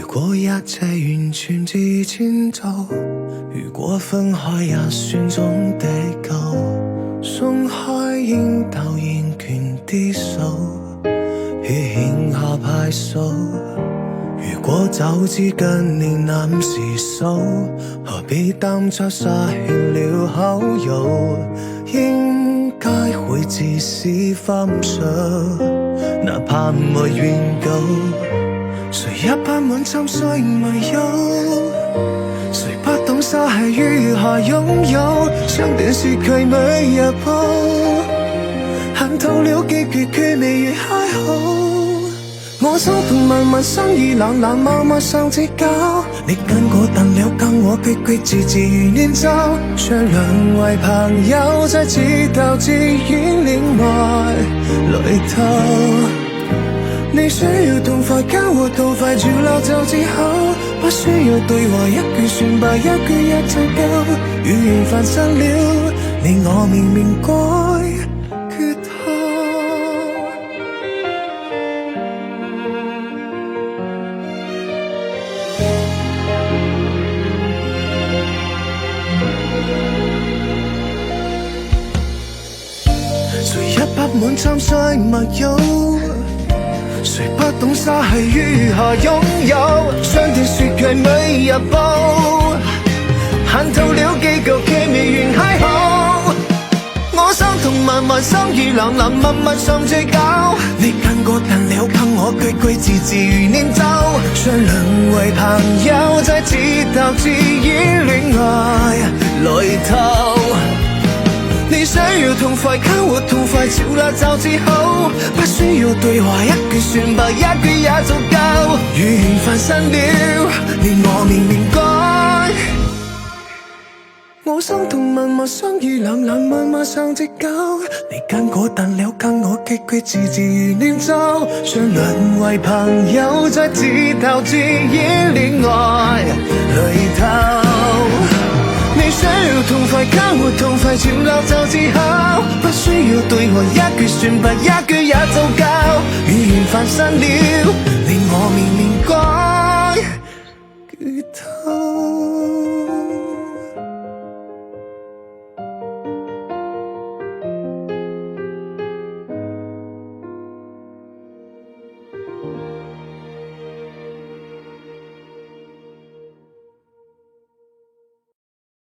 如果一切完全自遷就，如果分開也算種地夠，鬆開煙斗現拳啲手，於欠下派數。如果早知跟你那時數，何必當初撒勸了口友？應該會自私分手，哪怕沒緣故。誰也不滿心碎沒有，誰不懂灑氣如何擁有？像電視劇每日播，看透了結局卻未如開口。我心痛慢慢生意冷冷默默上節交，你跟我淡了跟我決決自自如念咒，將兩位朋友在自導自演戀愛裏頭。你需要痛快交我痛快照鬧就治好，不需要對話一句算罷，一句也就夠。語言繁散了，你我明明該決好。誰也不滿參賽默友，誰不懂灑氣如何擁有？將電視劇每日播，看透了結局卻未完邂逅。我心痛慢慢心意冷冷默默上最久，你跟我淡了跟我句句字字如念咒，將兩位朋友在自導自演戀愛裏頭。你想要痛快給我痛快照辣就治好，不需要對話一句算罷，一句也足夠。語言繁散了，你我明明該。我心痛默默相依冷冷默默上直交，你跟我淡了跟我結句字字如念咒，將兩位朋友在自導自演戀愛裏頭。你想要痛快給我痛快照鬧就治好，不需要對話一句算罷，一句也足夠。語言繁散了，你我明明